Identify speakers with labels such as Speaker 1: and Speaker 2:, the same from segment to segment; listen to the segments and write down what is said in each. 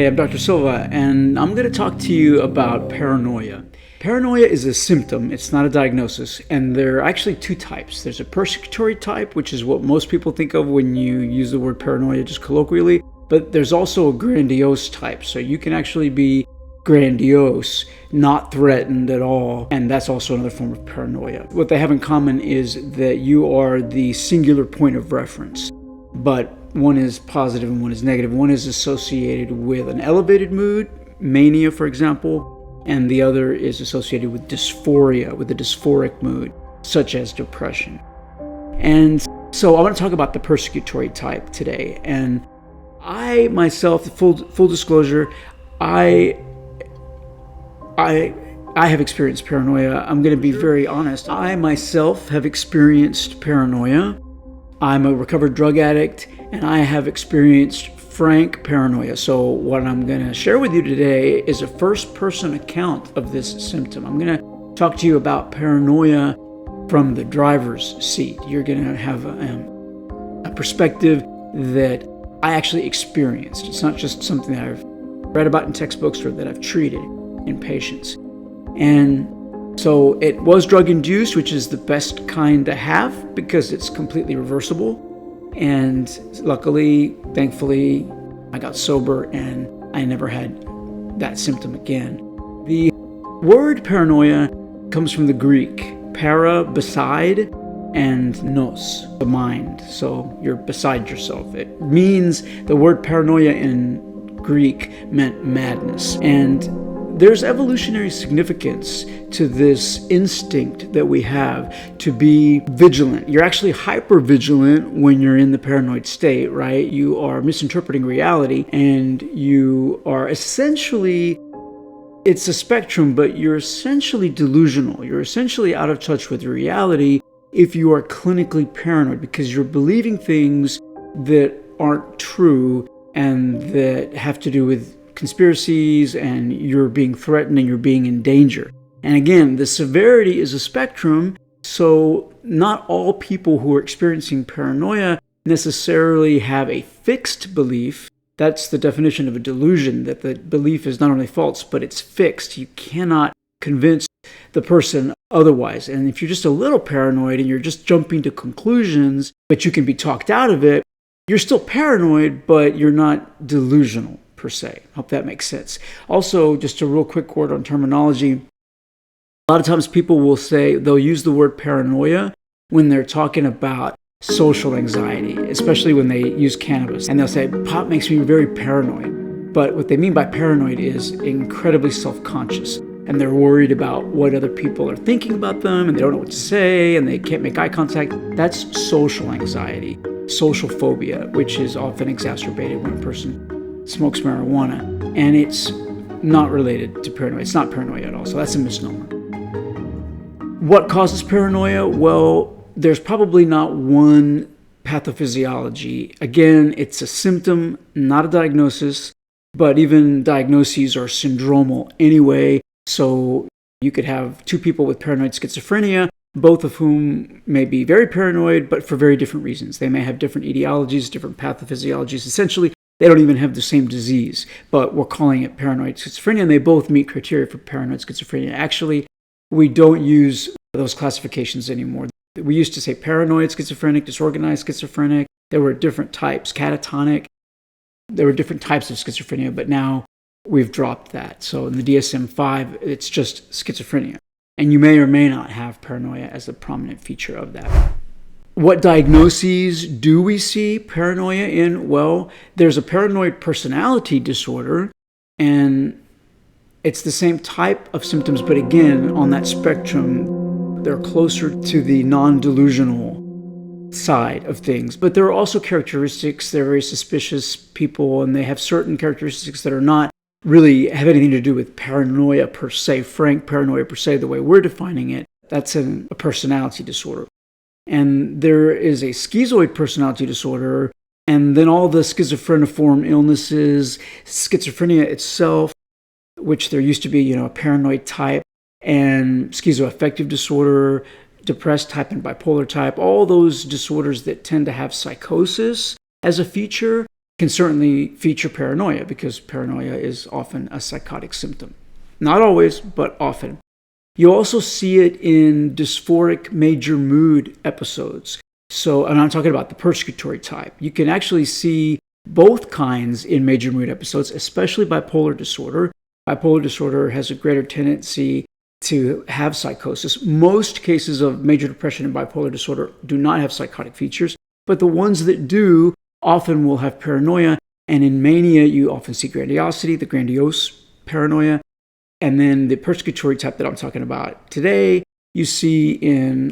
Speaker 1: Hey, I'm Dr. Silva, and I'm going to talk to you about paranoia. Paranoia is a symptom, it's not a diagnosis, and there are actually two types. There's a persecutory type, which is what most people think of when you use the word paranoia just colloquially, but there's also a grandiose type, so you can actually be grandiose, not threatened at all, and that's also another form of paranoia. What they have in common is that you are the singular point of reference, but one is positive and one is negative. One is associated with an elevated mood, mania for example, and the other is associated with dysphoria, with a dysphoric mood, such as depression. And so I want to talk about the persecutory type today. And I myself, full disclosure, I have experienced paranoia. I'm going to be very honest. I myself have experienced paranoia. I'm a recovered drug addict, and I have experienced frank paranoia. So what I'm going to share with you today is a first-person account of this symptom. I'm going to talk to you about paranoia from the driver's seat. You're going to have a perspective that I actually experienced. It's not just something that I've read about in textbooks or that I've treated in patients. And so it was drug-induced, which is the best kind to have because it's completely reversible. And luckily, thankfully, I got sober and I never had that symptom again. The word paranoia comes from the Greek, para, beside, and nos, the mind. So you're beside yourself. It means, the word paranoia in Greek meant madness. And there's evolutionary significance to this instinct that we have to be vigilant. You're actually hyper-vigilant when you're in the paranoid state, right? You are misinterpreting reality and you are essentially, it's a spectrum, but you're essentially delusional. You're essentially out of touch with reality if you are clinically paranoid because you're believing things that aren't true and that have to do with conspiracies, and you're being threatened and you're being in danger. And again, the severity is a spectrum, so not all people who are experiencing paranoia necessarily have a fixed belief. That's the definition of a delusion, that the belief is not only false, but it's fixed. You cannot convince the person otherwise. And if you're just a little paranoid and you're just jumping to conclusions, but you can be talked out of it, you're still paranoid, but you're not delusional per se. Hope that makes sense. Also, just a real quick word on terminology. A lot of times people will say, they'll use the word paranoia when they're talking about social anxiety, especially when they use cannabis. And they'll say, pot makes me very paranoid. But what they mean by paranoid is incredibly self-conscious. And they're worried about what other people are thinking about them, and they don't know what to say, and they can't make eye contact. That's social anxiety, social phobia, which is often exacerbated when a person smokes marijuana, and it's not related to paranoia. It's not paranoia at all, so that's a misnomer. What causes paranoia? Well, there's probably not one pathophysiology. Again, it's a symptom, not a diagnosis, but even diagnoses are syndromal anyway, so you could have two people with paranoid schizophrenia, both of whom may be very paranoid, but for very different reasons. They may have different etiologies, different pathophysiologies. Essentially, they don't even have the same disease, but we're calling it paranoid schizophrenia, and they both meet criteria for paranoid schizophrenia. Actually, we don't use those classifications anymore. We used to say paranoid schizophrenic, disorganized schizophrenic. There were different types, catatonic. There were different types of schizophrenia, but now we've dropped that. So in the DSM-5, it's just schizophrenia. And you may or may not have paranoia as a prominent feature of that. What diagnoses do we see paranoia in? Well, there's a paranoid personality disorder, and it's the same type of symptoms, but again, on that spectrum, they're closer to the non-delusional side of things. But there are also characteristics. They're very suspicious people, and they have certain characteristics that are not really have anything to do with paranoia per se, frank paranoia per se, the way we're defining it. That's a personality disorder. And there is a schizoid personality disorder, and then all the schizophreniform illnesses, schizophrenia itself, which there used to be, a paranoid type, and schizoaffective disorder, depressed type and bipolar type, all those disorders that tend to have psychosis as a feature can certainly feature paranoia, because paranoia is often a psychotic symptom. Not always, but often. You also see it in dysphoric major mood episodes. So, and I'm talking about the persecutory type. You can actually see both kinds in major mood episodes, especially bipolar disorder. Bipolar disorder has a greater tendency to have psychosis. Most cases of major depression and bipolar disorder do not have psychotic features, but the ones that do often will have paranoia. And in mania, you often see grandiosity, the grandiose paranoia. And then the persecutory type that I'm talking about today, you see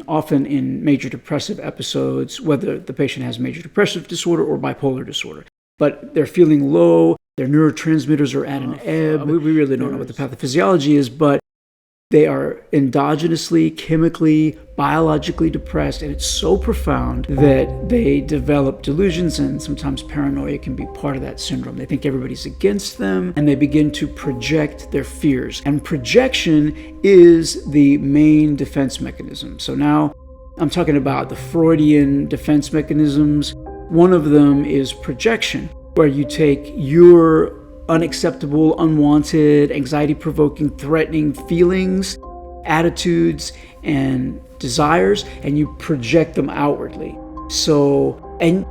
Speaker 1: often in major depressive episodes, whether the patient has major depressive disorder or bipolar disorder. But they're feeling low, their neurotransmitters are at an ebb. We really don't know what the pathophysiology is, but they are endogenously, chemically, biologically depressed, and it's so profound that they develop delusions, and sometimes paranoia can be part of that syndrome. They think everybody's against them, and they begin to project their fears. And projection is the main defense mechanism. So now I'm talking about the Freudian defense mechanisms. One of them is projection, where you take your unacceptable, unwanted, anxiety-provoking, threatening feelings, attitudes, and desires, and you project them outwardly. So, and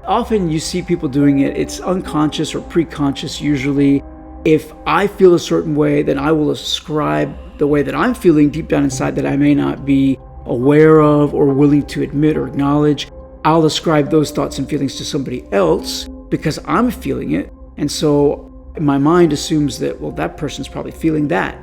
Speaker 1: often you see people doing it, it's unconscious or preconscious usually. If I feel a certain way, then I will ascribe the way that I'm feeling deep down inside that I may not be aware of or willing to admit or acknowledge. I'll ascribe those thoughts and feelings to somebody else because I'm feeling it. And so my mind assumes that, well, that person's probably feeling that,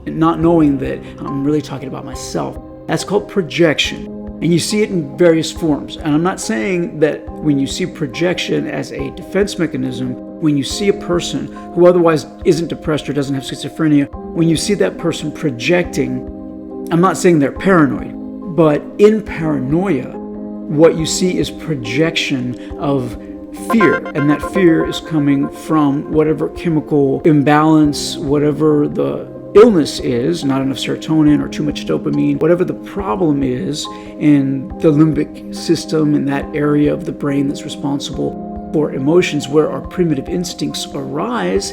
Speaker 1: and not knowing that I'm really talking about myself. That's called projection. And you see it in various forms. And I'm not saying that when you see projection as a defense mechanism, when you see a person who otherwise isn't depressed or doesn't have schizophrenia, when you see that person projecting, I'm not saying they're paranoid, but in paranoia, what you see is projection of fear, and that fear is coming from whatever chemical imbalance, whatever the illness is, not enough serotonin or too much dopamine, whatever the problem is in the limbic system, in that area of the brain that's responsible for emotions, where our primitive instincts arise.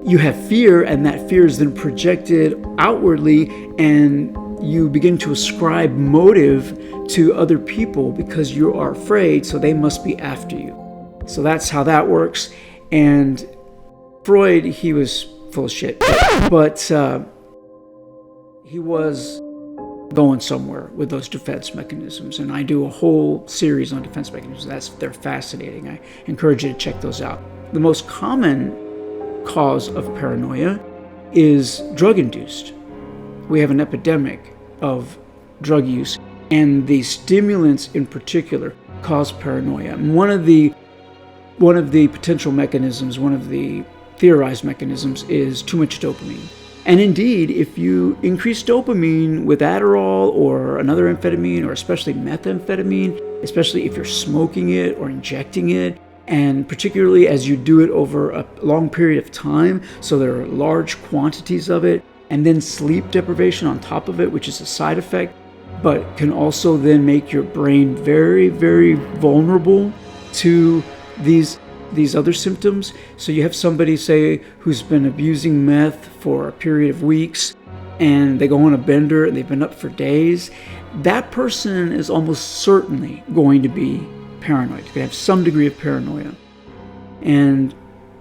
Speaker 1: You have fear, and that fear is then projected outwardly, and you begin to ascribe motive to other people because you are afraid, so they must be after you. So that's how that works. And Freud, he was full of shit, but he was going somewhere with those defense mechanisms. And I do a whole series on defense mechanisms. They're fascinating. I encourage you to check those out. The most common cause of paranoia is drug-induced. We have an epidemic of drug use, and the stimulants in particular cause paranoia. And one of the potential mechanisms, one of the theorized mechanisms, is too much dopamine. And indeed, if you increase dopamine with Adderall or another amphetamine, or especially methamphetamine, especially if you're smoking it or injecting it, and particularly as you do it over a long period of time, so there are large quantities of it, and then sleep deprivation on top of it, which is a side effect, but can also then make your brain very, very vulnerable to these other symptoms. So you have somebody, say, who's been abusing meth for a period of weeks, and they go on a bender and they've been up for days. That person is almost certainly going to be paranoid. They have some degree of paranoia. And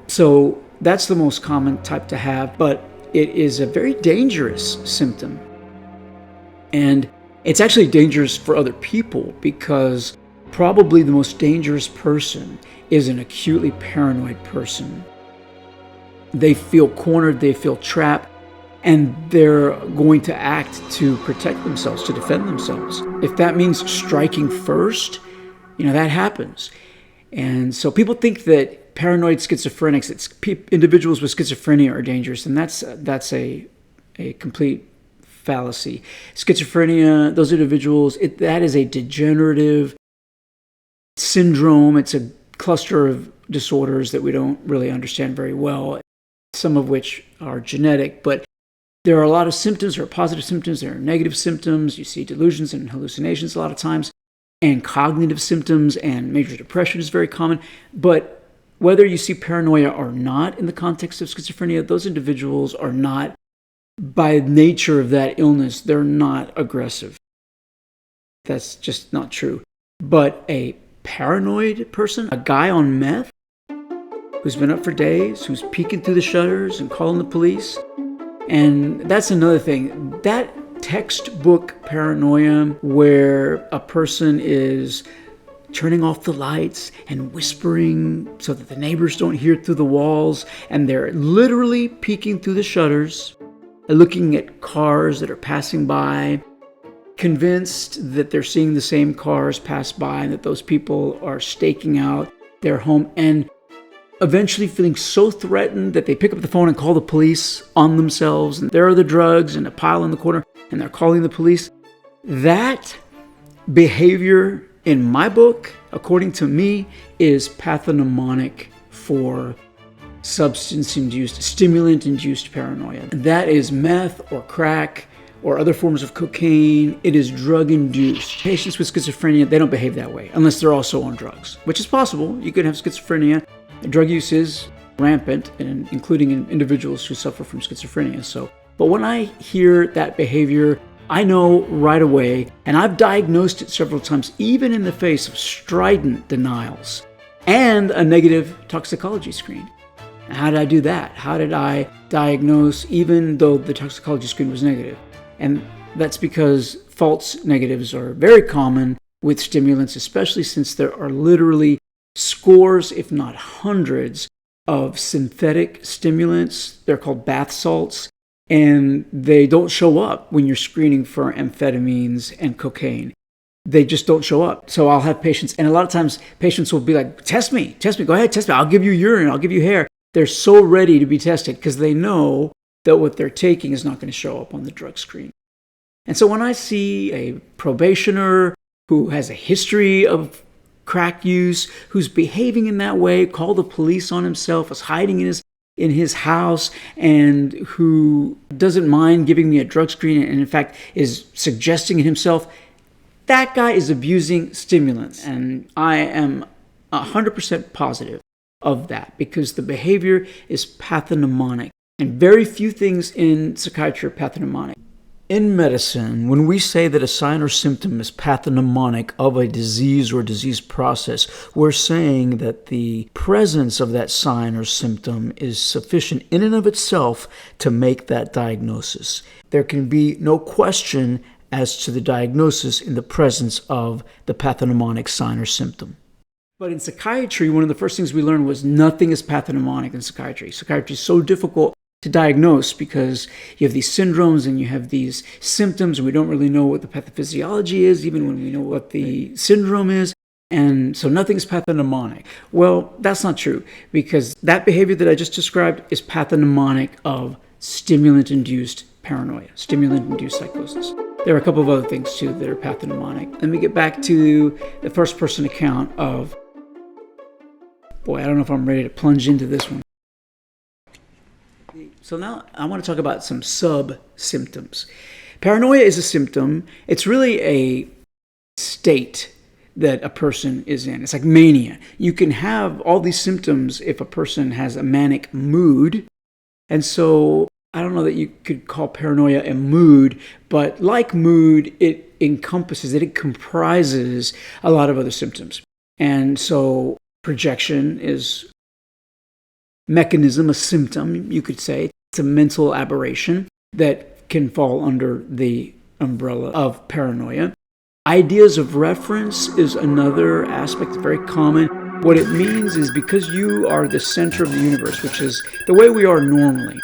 Speaker 1: so that's the most common type to have, but it is a very dangerous symptom. And it's actually dangerous for other people, because probably the most dangerous person is an acutely paranoid person. They feel cornered, they feel trapped, and they're going to act to protect themselves, to defend themselves. If that means striking first, that happens. And so people think that paranoid schizophrenics, individuals with schizophrenia are dangerous, and that's a complete fallacy. Schizophrenia, those individuals, that is a degenerative syndrome. It's a cluster of disorders that we don't really understand very well, some of which are genetic, but there are a lot of symptoms. There are positive symptoms, there are negative symptoms. You see delusions and hallucinations a lot of times, and cognitive symptoms, and major depression is very common. But whether you see paranoia or not in the context of schizophrenia, those individuals are not, by nature of that illness, they're not aggressive. That's just not true. But a paranoid person, a guy on meth, who's been up for days, who's peeking through the shutters and calling the police. And that's another thing. That textbook paranoia where a person is turning off the lights and whispering so that the neighbors don't hear through the walls, and they're literally peeking through the shutters, looking at cars that are passing by, convinced that they're seeing the same cars pass by and that those people are staking out their home, and eventually feeling so threatened that they pick up the phone and call the police on themselves, and there are the drugs and a pile in the corner and they're calling the police. That behavior, in my book, according to me, is pathognomonic for substance-induced, stimulant-induced paranoia. That is meth or crack or other forms of cocaine. It is drug-induced. Patients with schizophrenia, they don't behave that way unless they're also on drugs, which is possible. You could have schizophrenia. Drug use is rampant, including in individuals who suffer from schizophrenia. But when I hear that behavior, I know right away, and I've diagnosed it several times, even in the face of strident denials and a negative toxicology screen. How did I do that? How did I diagnose even though the toxicology screen was negative? And that's because false negatives are very common with stimulants, especially since there are literally scores, if not hundreds, of synthetic stimulants. They're called bath salts, and they don't show up when you're screening for amphetamines and cocaine. They just don't show up. So I'll have patients, and a lot of times patients will be like, test me, go ahead, test me. I'll give you urine, I'll give you hair. They're so ready to be tested because they know that what they're taking is not going to show up on the drug screen. And so when I see a probationer who has a history of crack use, who's behaving in that way, call the police on himself, is hiding in his house, and who doesn't mind giving me a drug screen and in fact is suggesting it himself, that guy is abusing stimulants. And I am 100% positive of that because the behavior is pathognomonic. And very few things in psychiatry are pathognomonic. In medicine, when we say that a sign or symptom is pathognomonic of a disease or disease process, we're saying that the presence of that sign or symptom is sufficient in and of itself to make that diagnosis. There can be no question as to the diagnosis in the presence of the pathognomonic sign or symptom. But in psychiatry, one of the first things we learned was nothing is pathognomonic in psychiatry. Psychiatry is so difficult to diagnose because you have these syndromes and you have these symptoms, and we don't really know what the pathophysiology is, even when we know what the syndrome is. And so nothing's pathognomonic. Well, that's not true, because that behavior that I just described is pathognomonic of stimulant-induced paranoia, stimulant-induced psychosis. There are a couple of other things too that are pathognomonic. Let me get back to the first-person account of, boy, I don't know if I'm ready to plunge into this one. So now I want to talk about some sub-symptoms. Paranoia is a symptom. It's really a state that a person is in. It's like mania. You can have all these symptoms if a person has a manic mood. And so I don't know that you could call paranoia a mood, but like mood, it comprises a lot of other symptoms. And so projection is mechanism, a symptom, you could say. It's a mental aberration that can fall under the umbrella of paranoia. Ideas of reference is another aspect, very common. What it means is because you are the center of the universe, which is the way we are normally.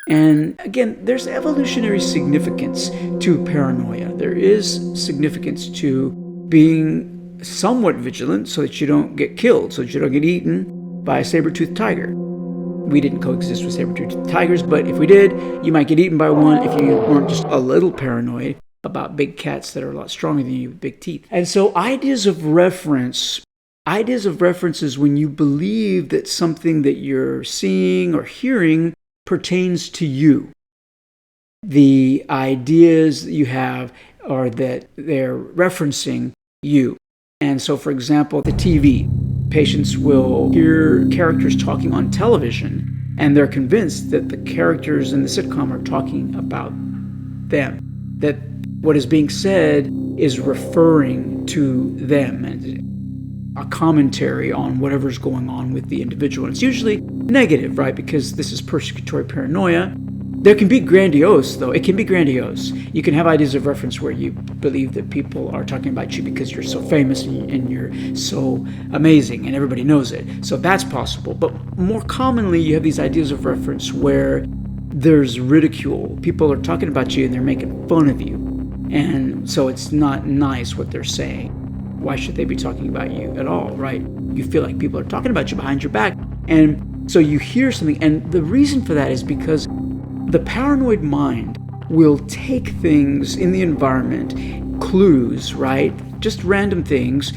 Speaker 1: And again, there's evolutionary significance to paranoia. There is significance to being somewhat vigilant so that you don't get killed, so that you don't get eaten by a saber-toothed tiger. We didn't coexist with saber-toothed tigers, but if we did, you might get eaten by one if you weren't just a little paranoid about big cats that are a lot stronger than you with big teeth. And so ideas of reference is when you believe that something that you're seeing or hearing pertains to you. The ideas that you have are that they're referencing you. And so, for example, the TV. patients will hear characters talking on television, and they're convinced that the characters in the sitcom are talking about them, that what is being said is referring to them and a commentary on whatever's going on with the individual. And it's usually negative, right? Because this is persecutory paranoia. There can be grandiose, though. It can be grandiose. You can have ideas of reference where you believe that people are talking about you because you're so famous and you're so amazing and everybody knows it. So that's possible. But more commonly, you have these ideas of reference where there's ridicule. People are talking about you and they're making fun of you. And so it's not nice what they're saying. Why should they be talking about you at all, right? You feel like people are talking about you behind your back. And so you hear something. And the reason for that is because the paranoid mind will take things in the environment, clues, right? Just random things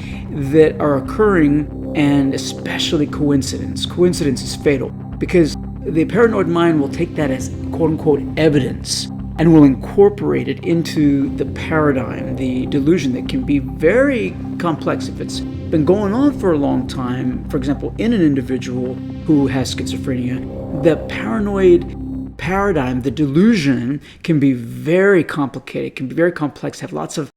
Speaker 1: that are occurring, and especially coincidence. Coincidence is fatal because the paranoid mind will take that as quote-unquote evidence and will incorporate it into the paradigm, the delusion that can be very complex if it's been going on for a long time. For example, in an individual who has schizophrenia, the paranoid paradigm, the delusion, can be very complicated, can be very complex, have lots of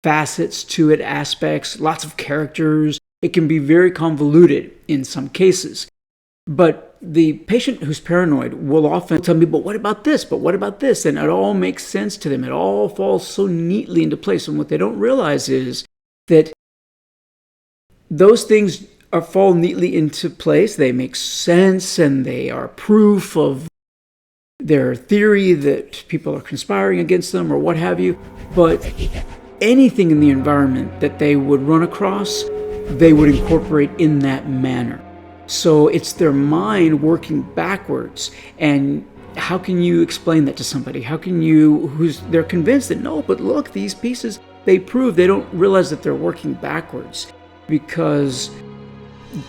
Speaker 1: facets to it, aspects, lots of characters. It can be very convoluted in some cases. But the patient who's paranoid will often tell me, but what about this? But what about this? And it all makes sense to them. It all falls so neatly into place. And what they don't realize is that those things fall neatly into place. They make sense and they are proof of their theory that people are conspiring against them or what have you. But anything in the environment that they would run across, they would incorporate in that manner. So it's their mind working backwards. And how can you explain that to somebody? How can you, they're convinced that no, but look, these pieces, they prove, they don't realize that they're working backwards. Because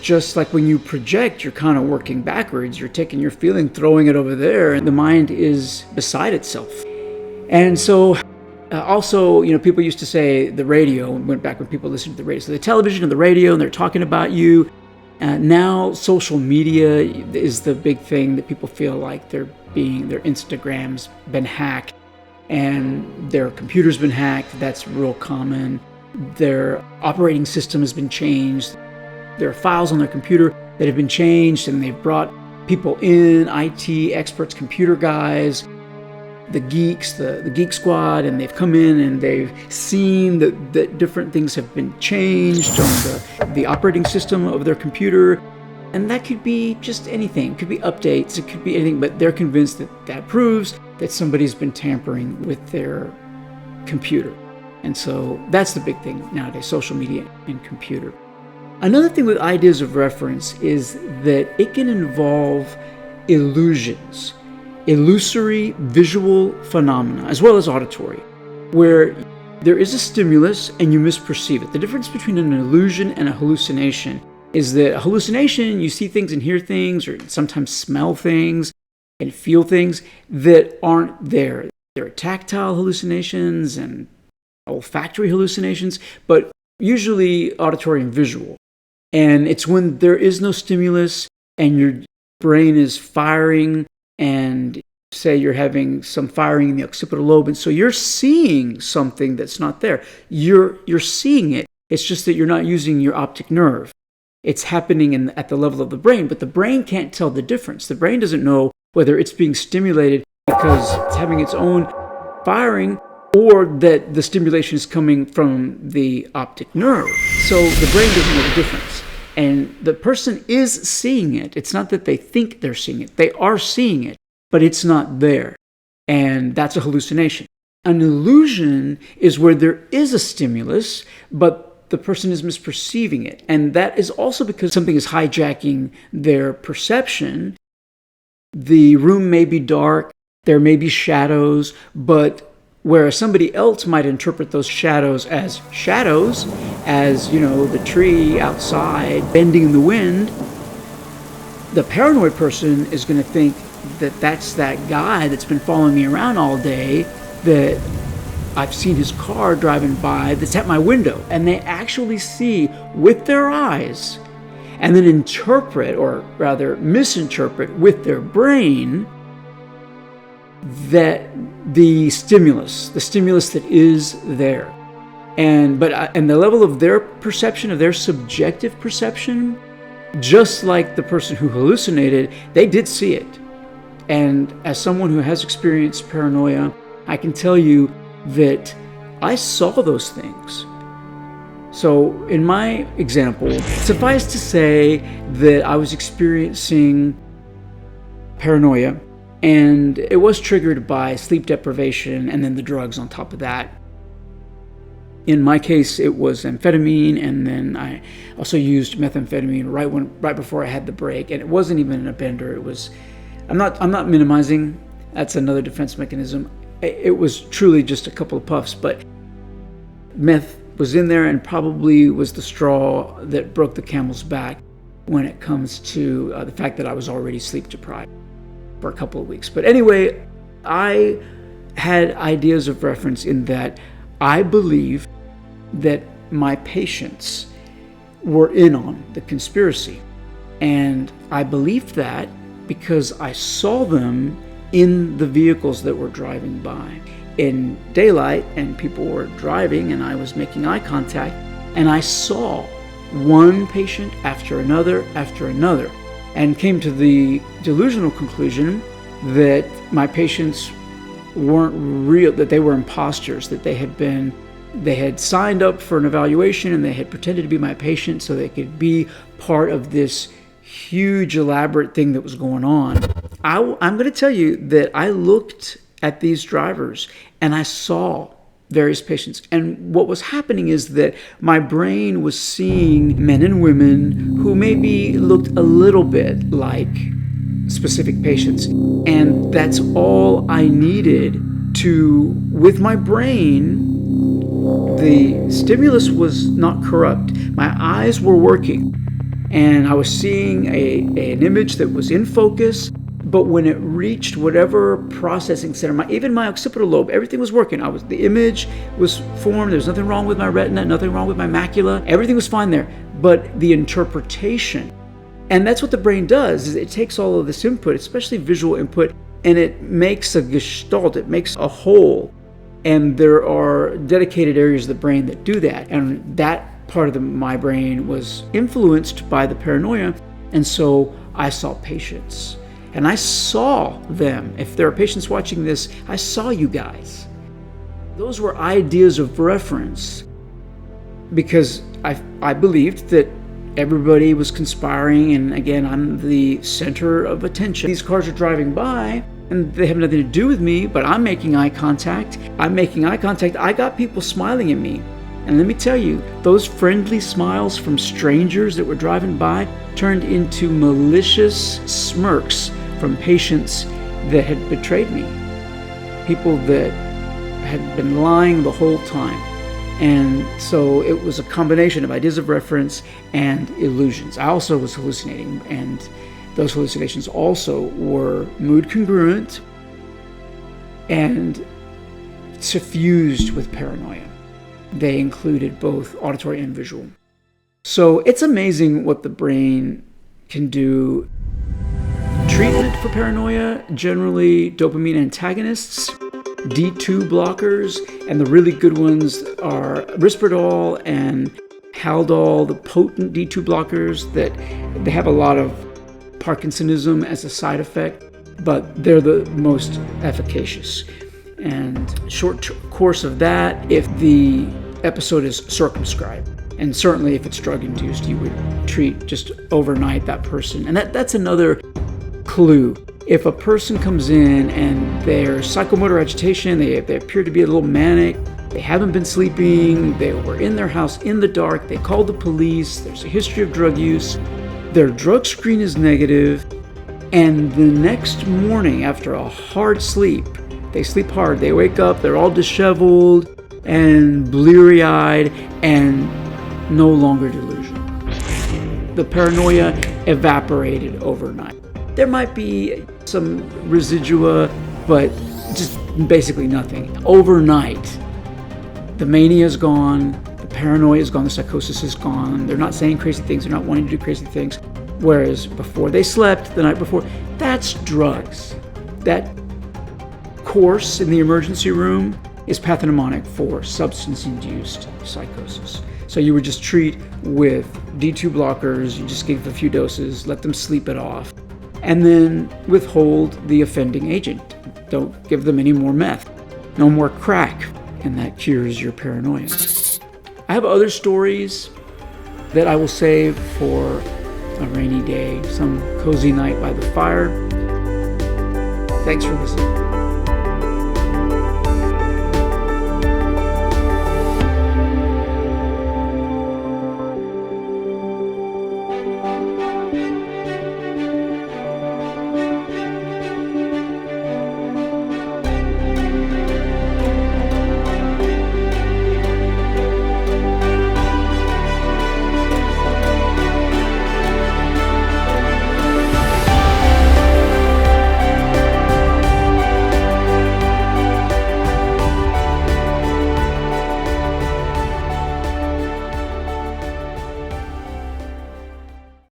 Speaker 1: just like when you project, you're kind of working backwards. You're taking your feeling, throwing it over there, and the mind is beside itself. And so also, people used to say the radio, went back when people listened to the radio. So the television and the radio, and they're talking about you. Now social media is the big thing that people feel like their Instagram's been hacked and their computer's been hacked. That's real common. Their operating system has been changed. There are files on their computer that have been changed, and they've brought people in, IT experts, computer guys, the geeks, the Geek Squad, and they've come in and they've seen that different things have been changed on the operating system of their computer. And that could be just anything. It could be updates. It could be anything, but they're convinced that proves that somebody's been tampering with their computer. And so that's the big thing nowadays, social media and computer. Another thing with ideas of reference is that it can involve illusions, illusory visual phenomena, as well as auditory, where there is a stimulus and you misperceive it. The difference between an illusion and a hallucination is that a hallucination, you see things and hear things, or sometimes smell things and feel things that aren't there. There are tactile hallucinations and olfactory hallucinations, but usually auditory and visual. And it's when there is no stimulus and your brain is firing, and say you're having some firing in the occipital lobe, and so you're seeing something that's not there. You're seeing it. It's just that you're not using your optic nerve. It's happening at the level of the brain, but the brain can't tell the difference. The brain doesn't know whether it's being stimulated because it's having its own firing, or that the stimulation is coming from the optic nerve. So the brain doesn't know the difference. And the person is seeing it. It's not that they think they're seeing it. They are seeing it, but it's not there. And that's a hallucination. An illusion is where there is a stimulus, but the person is misperceiving it. And that is also because something is hijacking their perception. The room may be dark, there may be shadows, but whereas somebody else might interpret those shadows, as the tree outside bending in the wind, the paranoid person is going to think that that's that guy that's been following me around all day, that I've seen his car driving by that's at my window. And they actually see with their eyes and then interpret, or rather misinterpret with their brain, that the stimulus that is there. And the level of their perception, of their subjective perception, just like the person who hallucinated, they did see it. And as someone who has experienced paranoia, I can tell you that I saw those things. So in my example, suffice to say that I was experiencing paranoia, and it was triggered by sleep deprivation and then the drugs on top of that. In my case, it was amphetamine, and then I also used methamphetamine right before I had the break, and it wasn't even a bender. It was, I'm not minimizing. That's another defense mechanism. It was truly just a couple of puffs, but meth was in there and probably was the straw that broke the camel's back when it comes to the fact that I was already sleep deprived for a couple of weeks. But anyway, I had ideas of reference in that I believed that my patients were in on the conspiracy. And I believed that because I saw them in the vehicles that were driving by in daylight, and people were driving, and I was making eye contact, and I saw one patient after another, and came to the delusional conclusion that my patients weren't real, that they were imposters, that they had signed up for an evaluation and they had pretended to be my patient so they could be part of this huge elaborate thing that was going on. I'm going to tell you that I looked at these drivers and I saw various patients, and what was happening is that my brain was seeing men and women who maybe looked a little bit like specific patients, and that's all I needed to, with my brain. The stimulus was not corrupt. My eyes were working, and I was seeing an image that was in focus. But when it reached whatever processing center, even my occipital lobe, everything was working. The image was formed. There's nothing wrong with my retina, nothing wrong with my macula. Everything was fine there. But the interpretation, and that's what the brain does, is it takes all of this input, especially visual input, and it makes a gestalt, it makes a whole. And there are dedicated areas of the brain that do that. And that part of my brain was influenced by the paranoia. And so I saw patients. And I saw them. If there are patients watching this, I saw you guys. Those were ideas of reference because I believed that everybody was conspiring. And again, I'm the center of attention. These cars are driving by and they have nothing to do with me, but I'm making eye contact. I got people smiling at me. And let me tell you, those friendly smiles from strangers that were driving by turned into malicious smirks from patients that had betrayed me. People that had been lying the whole time. And so it was a combination of ideas of reference and illusions. I also was hallucinating, and those hallucinations also were mood-congruent and suffused with paranoia. They included both auditory and visual. So it's amazing what the brain can do. Treatment for paranoia, generally dopamine antagonists, D2 blockers, and the really good ones are risperidol and haldol, the potent D2 blockers that they have a lot of Parkinsonism as a side effect, but they're the most efficacious. And short course of that, if the episode is circumscribed, and certainly if it's drug-induced, you would treat just overnight that person. And that's another clue. If a person comes in and their psychomotor agitation, they appear to be a little manic, they haven't been sleeping, they were in their house in the dark, they called the police, there's a history of drug use, their drug screen is negative, and the next morning after a hard sleep, they sleep hard, they wake up, they're all disheveled and bleary-eyed and no longer delusional. The paranoia evaporated overnight. There might be some residua, but just basically nothing. Overnight, the mania's gone, the paranoia is gone, the psychosis is gone. They're not saying crazy things. They're not wanting to do crazy things. Whereas before they slept, the night before, that's drugs. That course in the emergency room is pathognomonic for substance-induced psychosis. So you would just treat with D2 blockers, you just give a few doses, let them sleep it off, and then withhold the offending agent. Don't give them any more meth, no more crack, and that cures your paranoia. I have other stories that I will save for a rainy day, some cozy night by the fire. Thanks for listening.